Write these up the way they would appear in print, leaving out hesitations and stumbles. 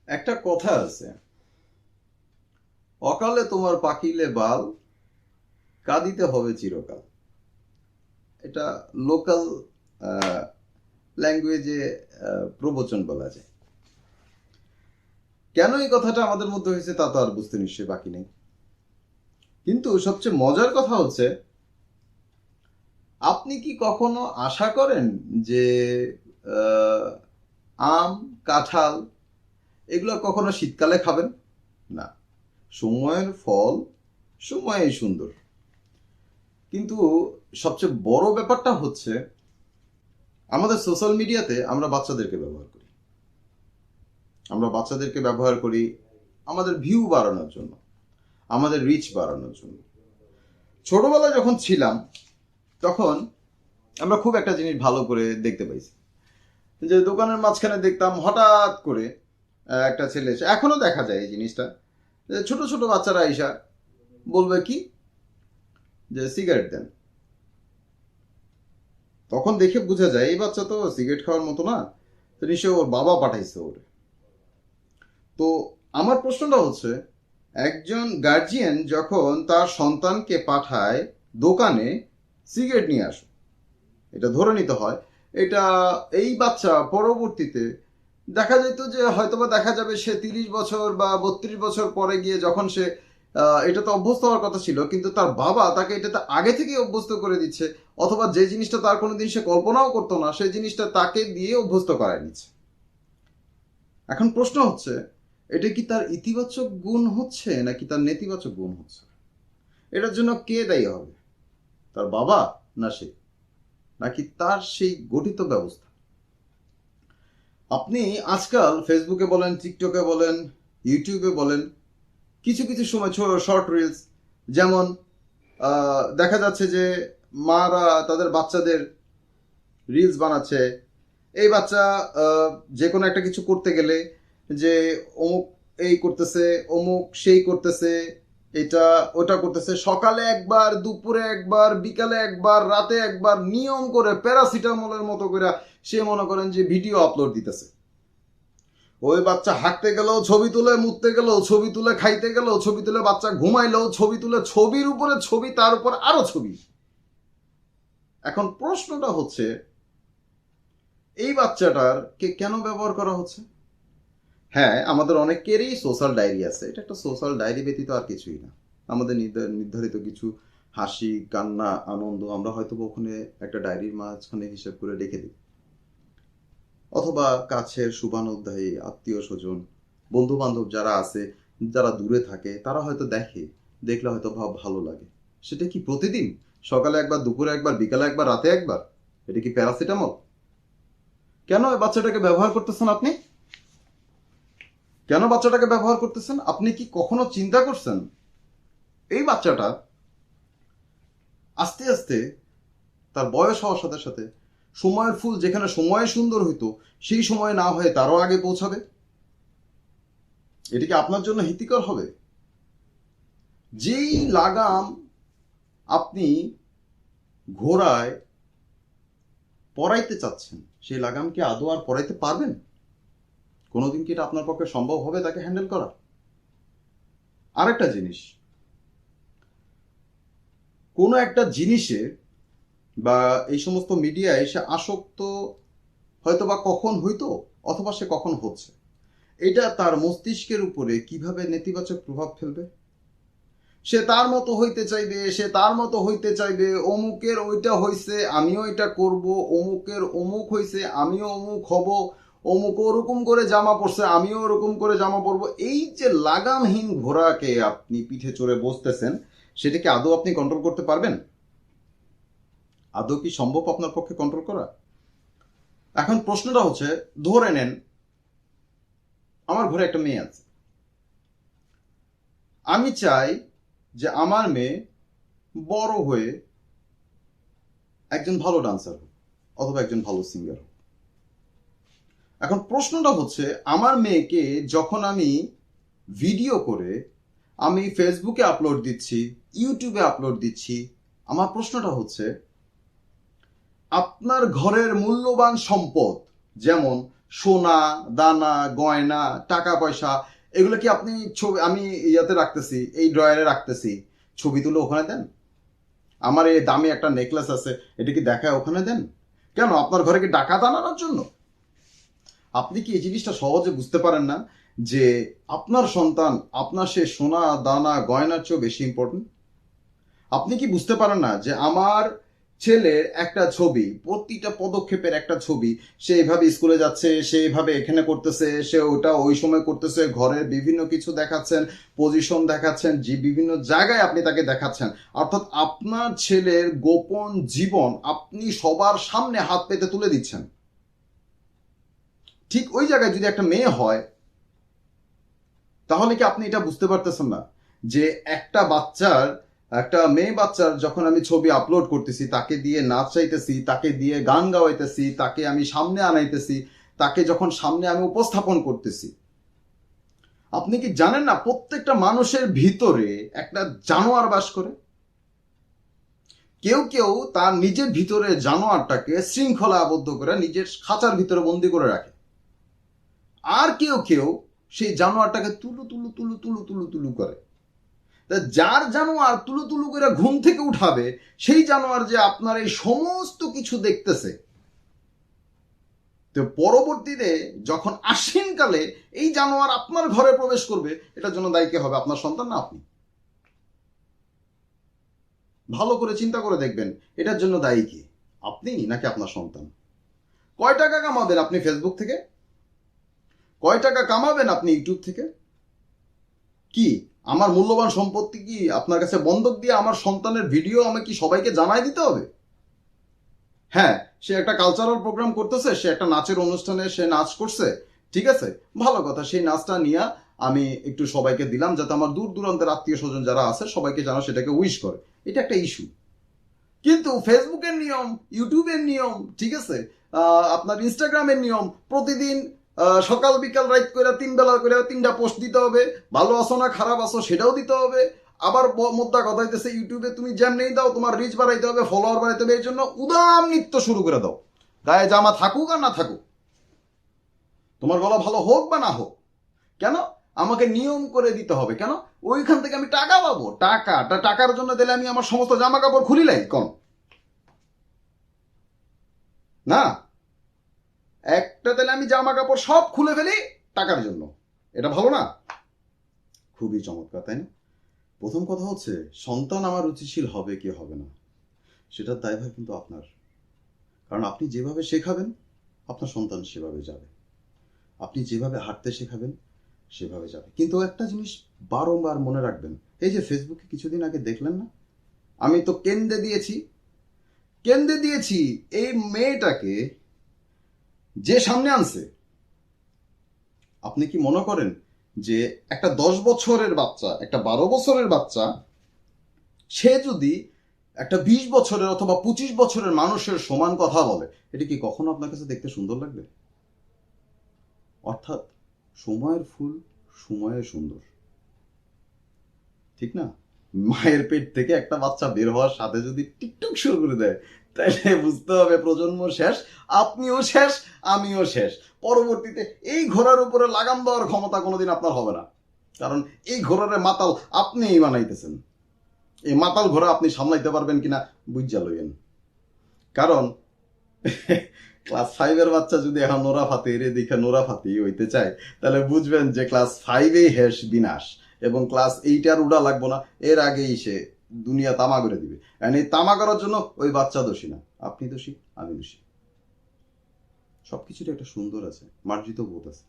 একটা কথা আছে, অকালে তোমার পাকিলে বাল, কাঁদিতে হবে চিরকাল। এটা লোকাল ল্যাঙ্গুয়েজে প্রবচন বলা যায়। কেন এই কথাটা আমাদের মধ্যে হয়েছে তা তো আর বুঝতে নিশ্চয়ই বাকি নেই। কিন্তু সবচেয়ে মজার কথা হচ্ছে, আপনি কি কখনো আশা করেন যে আহ, আম, কাঁঠাল এগুলো কখনো শীতকালে খাবেন? না, সময়ের ফল সময়েই সুন্দর। কিন্তু সবচেয়ে বড় ব্যাপারটা হচ্ছে, আমাদের সোশ্যাল মিডিয়াতে আমরা বাচ্চাদেরকে ব্যবহার করি। আমরা বাচ্চাদেরকে ব্যবহার করি আমাদের ভিউ বাড়ানোর জন্য, আমাদের রিচ বাড়ানোর জন্য। ছোটবেলায় যখন ছিলাম তখন আমরা খুব একটা জিনিস ভালো করে দেখতে পাইছি, যে দোকানের মাঝখানে দেখতাম হঠাৎ করে একটা ছেলে এসে, এখনো দেখা যায় এই জিনিসটা, যে ছোট ছোট বাচ্চারা আইসা বলবে কি, যে সিগারেট দেন। তখন দেখে বোঝা যায় এই বাচ্চা তো সিগারেট খাওয়ার মতো না, তো নিশ্চয়ই ওর বাবা পাঠাইছে ওরে। তো আমার প্রশ্নটা হচ্ছে, একজন গার্জিয়ান যখন তার সন্তানকে পাঠায় দোকানে সিগারেট নিয়ে আসো, এটা ধরে নিতে হয়, এটা এই বাচ্চা পরবর্তীতে দেখা যেত যে হয়তোবা দেখা যাবে সে 30 বছর বা 32 বছর পরে গিয়ে যখন সে এটাতে অভ্যস্ত হওয়ার কথা ছিল, কিন্তু তার বাবা তাকে এটাতে আগে থেকেই অভ্যস্ত করে দিচ্ছে, অথবা যে জিনিসটা তার কোনোদিন সে কল্পনাও করতো না সেই জিনিসটা তাকে দিয়ে অভ্যস্ত করায় নিচ্ছে। এখন প্রশ্ন হচ্ছে, এটা কি তার ইতিবাচক গুণ হচ্ছে নাকি তার নেতিবাচক গুণ হচ্ছে? এটার জন্য কে দায়ী হবে? তার বাবা, না সে, নাকি তার সেই গঠিত ব্যবস্থা? আপনি আজকাল ফেসবুকে বলেন, টিকটকে বলেন, ইউটিউবে বলেন, কিছু কিছু সময় শর্ট রিলস, যেমন দেখা যাচ্ছে যে মারা তাদের বাচ্চাদের রিলস বানাচ্ছে। এই বাচ্চা যে কোনো একটা কিছু করতে গেলে, যে অমুক এই করতেছে, অমুক সেই করতেছে, এটা ওটা করতেছে, সকালে একবার, দুপুরে একবার, বিকালে একবার, রাতে একবার, নিয়ম করে প্যারাসিটামলের মতো করে সে মনে করেন যে ভিডিও আপলোড দিতেছে। ওই বাচ্চা হাঁটতে গেলেও ছবি তুলে, মুততে গেলেও ছবি তুলে, খাইতে গেলেও ছবি তুলে, বাচ্চা ঘুমাইলেও ছবি তুলে, ছবির উপরে ছবি, তার উপর আরো ছবি। এখন প্রশ্নটা হচ্ছে, এই বাচ্চাটার কে কেন ব্যবহার করা হচ্ছে? হ্যাঁ, আমাদের অনেকেরই সোশ্যাল ডায়েরি আছে, এটা একটা সোশ্যাল ডায়েরি ব্যতীত আর কিছুই না। আমাদের নির্ধারিত কিছু হাসি, কান্না, আনন্দ আমরা হয়তো ওখানে একটা ডায়েরির মাঝখানে হিসাব করে রেখে দিই। অথবা কাছের শুভানুধ্যায়ী আত্মীয় স্বজন, বন্ধু বান্ধব যারা আছে, যারা দূরে থাকে, তারা হয়তো দেখে, দেখলে হয়তো ভালো লাগে। সেটা কি প্রতিদিন? সকালে একবার, দুপুরে একবার, বিকালে একবার, রাতে একবার? এটা কি প্যারাসিটামল? কেন এই বাচ্চাটাকে ব্যবহার করতেছেন আপনি? কেন বাচ্চাটাকে ব্যবহার করতেছেন? আপনি কি কখনো চিন্তা করছেন এই বাচ্চাটা আস্তে আস্তে তার বয়স হওয়ার সাথে সাথে সময়ের ফুল যেখানে সময়ে সুন্দর হইতো সেই সময়ে না হয়ে তারও আগে পৌঁছাবে? এটা কি আপনার জন্য হিতকর হবে? যেই লাগাম আপনি ঘোড়ায় পরাইতে চাচ্ছেন, সেই লাগাম কি আদৌ আর পরাইতে পারবেন? কোনোদিন কি এটা আপনার পক্ষে সম্ভব হবে তাকে হ্যান্ডেল করা? আরেকটা জিনিস, কোনো একটা জিনিসে বা এই সমস্ত মিডিয়ায় সে আসক্ত হয়তো বা কখন হইতো, অথবা সে কখন হচ্ছে, এটা তার মস্তিষ্কের উপরে কিভাবে নেতিবাচক প্রভাব ফেলবে? সে তার মতো হইতে চাইবে, সে তার মতো হইতে চাইবে, অমুকের ওইটা হইছে আমিও এটা করব, অমুকের অমুক হইছে আমিও অমুক হব, অমুক ওরকম করে জামা পরছে আমিও ওরকম করে জামা পরবো। এই যে লাগামহীন ঘোড়াকে আপনি পিঠে চড়ে বসতেছেন, সেটাকে আদৌ আপনি কন্ট্রোল করতে পারবেন? আদৌ কি সম্ভব আপনার পক্ষে কন্ট্রোল করা? এখন প্রশ্নটা হচ্ছে, ধরে নেন আমার ঘরে একটা মেয়ে আছে, আমি চাই যে আমার মেয়ে বড় হয়ে একজন ভালো ডান্সার হোক, অথবা একজন ভালো সিঙ্গার হোক। এখন প্রশ্নটা হচ্ছে, আমার মেয়েকে যখন আমি ভিডিও করে আমি ফেসবুকে আপলোড দিচ্ছি, ইউটিউবে আপলোড দিচ্ছি, আমার প্রশ্নটা হচ্ছে, আপনার ঘরের মূল্যবান সম্পদ যেমন সোনা দানা গয়না টাকা পয়সা, এগুলো কি আপনি ছবি আমি ইয়াতে রাখতেছি, এই ড্রয়ারে রাখতেছি, ছবি তুলে ওখানে দেন? আমার এই দামি একটা নেকলেস আছে, এটা কি দেখায় ওখানে দেন? কেন? আপনার ঘরে কি ডাকাত আনানোর জন্য? আপনি কি এই জিনিসটা সহজে বুঝতে পারেন না যে আপনার সন্তান আপনার সে সোনা দানা গয়নার চেয়েও বেশি ইম্পর্টেন্ট? আপনি কি বুঝতে পারেন না যে আমার ছেলের একটা ছবি, প্রতিটা পদক্ষেপের একটা ছবি, সে এইভাবে স্কুলে যাচ্ছে, সে এইভাবে এখানে করতেছে, সে ওটা ওই সময় করতেছে, ঘরের বিভিন্ন কিছু দেখাচ্ছেন, পজিশন দেখাচ্ছেন, যে বিভিন্ন জায়গায় আপনি তাকে দেখাচ্ছেন, অর্থাৎ আপনার ছেলের গোপন জীবন আপনি সবার সামনে হাত পেতে তুলে দিচ্ছেন। ঠিক ওই জায়গায় যদি একটা মেয়ে হয়, তাহলে কি আপনি এটা বুঝতে পারতেছেন না যে একটা মেয়ে বাচ্চার যখন আমি ছবি আপলোড করতেছি, তাকে দিয়ে নাচ চাইতেছি, তাকে দিয়ে গান গাওয়াইতেছি, তাকে আমি সামনে আনাইতেছি, তাকে যখন সামনে আমি উপস্থাপন করতেছি, আপনি কি জানেন না প্রত্যেকটা মানুষের ভিতরে একটা জানোয়ার বাস করে? কেউ কেউ তার নিজের ভিতরে জানোয়ারটাকে শৃঙ্খলা আবদ্ধ করে নিজের খাঁচার ভিতরে বন্দি করে রাখে, আর কেউ কেউ সেই জানোয়ারটাকে তুলু তুলু তুলু তুলু তুলু তুলু করে। তা যার জানোয়ার তুলু তুলু করে ঘুম থেকে উঠাবে, সেই জানোয়ার যে আপনার এই সমস্ত কিছু দেখতেছে, তো পরবর্তীতে যখন আশ্বিনকালে এই জানোয়ার আপনার ঘরে প্রবেশ করবে, এটার জন্য দায়ী কে হবে? আপনার সন্তান না আপনি? ভালো করে চিন্তা করে দেখবেন, এটার জন্য দায়ী কে? আপনি নাকি আপনার সন্তান? কয় টাকা কামাবেন আপনি ফেসবুক থেকে? কয় টাকা কামাবেন আপনি ইউটিউব থেকে? কি আমার মূল্যবান সম্পত্তি কি আপনার কাছে বন্ধক দিয়ে আমার সন্তানের ভিডিও আমাকে কি সবাইকে জানাই দিতে হবে? হ্যাঁ, সে একটা কালচারাল প্রোগ্রাম করতেছে, সে একটা নাচের অনুষ্ঠানে সে নাচ করছে, ঠিক আছে, ভালো কথা, সেই নাচটা নিয়ে আমি একটু সবাইকে দিলাম, যাতে আমার দূর দূরান্তের আত্মীয় স্বজন যারা আছে সবাইকে যেন সেটাকে উইশ করে, এটা একটা ইস্যু। কিন্তু ফেসবুকের নিয়ম, ইউটিউবের নিয়ম, ঠিক আছে, আপনার ইনস্টাগ্রামের নিয়ম, প্রতিদিন সকাল বিকাল রাইট করে 3 বেলা করে 3টা পোস্ট দিতে হবে, ভালো আছো না খারাপ আছো সেটাও দিতে হবে। আবার মোদ্দা কথা হইতেছে, ইউটিউবে তুমি যেমনি দাও তোমার রিচ বাড়াইতে হবে, ফলোয়ার বাড়াইতে হবে, এই জন্য উদাম নৃত্য শুরু করে দাও, গায়ে জামা থাকুক আর না থাকুক, তোমার গলা ভালো হোক বা না হোক, কেন? আমাকে নিয়ম করে দিতে হবে কেন? ওইখান থেকে আমি টাকা পাবো, টাকার জন্য দিলে আমি আমার সমস্ত জামা কাপড় খুলিলাই কোন? না, একটা তেলে আমি জামা কাপড় সব খুলে ফেলি টাকার জন্য, এটা ভালো না? খুবই চমৎকার, তাই না? প্রথম কথা হচ্ছে, সন্তান আমার রুচিশীল হবে কি হবে না সেটার দায়ভার কিন্তু আপনার। কারণ আপনি যেভাবে শেখাবেন আপনার সন্তান সেভাবে যাবে, আপনি যেভাবে হাঁটতে শেখাবেন সেভাবে যাবে। কিন্তু একটা জিনিস বারংবার মনে রাখবেন, এই যে ফেসবুকে কিছুদিন আগে দেখলেন না, আমি তো কেন্দ্রে দিয়েছি এই মেয়েটাকে যে সামনে আনছে, আপনি কি মনে করেন যে একটা 10 বছরের বাচ্চা, একটা 12 বছরের বাচ্চা, সে যদি একটা 20 বছরের অথবা 25 বছরের মানুষের সমান কথা বলে, এটা কি কখনো আপনার কাছে দেখতে সুন্দর লাগবে? অর্থাৎ সময়ের ফুল সময়ে সুন্দর, ঠিক না? মায়ের পেট থেকে একটা বাচ্চা বের হওয়ার সাথে যদি টিকটক শুরু করে দেয়, তাহলে বুঝতে হবে প্রজন্ম শেষ, আপনিও শেষ, আমিও শেষ। পরবর্তীতে এই ঘোড়ার উপরে লাগাম দেওয়ার ক্ষমতা কোনোদিন আপনার হবে না, কারণ এই ঘোড়ার মাতাল আপনিই বানাইতেছেন। এই মাতাল ঘোড়া আপনি সামলাইতে পারবেন কিনা বুঝা লইয়েন। কারণ ক্লাস 5-এর বাচ্চা যদি এখন নোরা ফাতে রে দেখে নোরা ফাতি হইতে চায়, তাহলে বুঝবেন যে ক্লাস 5-এই হেস বিনাশ, এবং ক্লাস 8 আর উড়া লাগবো না, এর আগেই সে দুনিয়া তামা করে দিবে। এই তামা করার জন্য ওই বাচ্চা দোষী না, আপনি দোষী, আমি দোষী। সবকিছুর একটা সুন্দর আছে, মার্জিত বোধ আছে।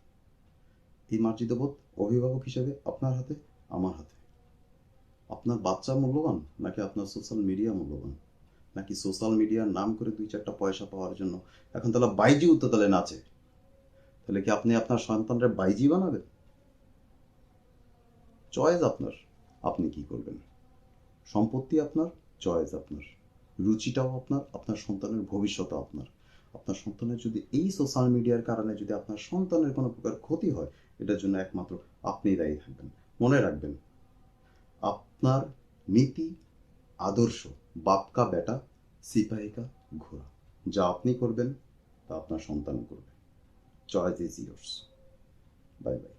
এই মার্জিত বোধ অভিভাবক হিসেবে আপনার হাতে, আমার হাতে। আপনার বাচ্চা মূল্যবান নাকি আপনার সোশ্যাল মিডিয়া মূল্যবান? নাকি সোশ্যাল মিডিয়ার নাম করে 2-4টা পয়সা পাওয়ার জন্য এখন তাহলে বাইজি উত্ততালে নাচে, তাহলে কি আপনি আপনার সন্তানরা বাইজি বানাবেন? চয়েস আপনার, আপনি কি করবেন। সম্পত্তি আপনার, চয়েস আপনার, রুচিটাও আপনার, আপনার সন্তানের ভবিষ্যৎও আপনার। আপনার সন্তানের যদি এই সোশ্যাল মিডিয়ার কারণে যদি আপনার সন্তানের কোনো প্রকার ক্ষতি হয়, এটার জন্য একমাত্র আপনিই দায়ী থাকবেন। মনে রাখবেন, আপনার নীতি আদর্শ বাপ কা বেটা সিপাহী কা ঘোড়া, যা আপনি করবেন তা আপনার সন্তান করবে। Choice is yours. Bye bye.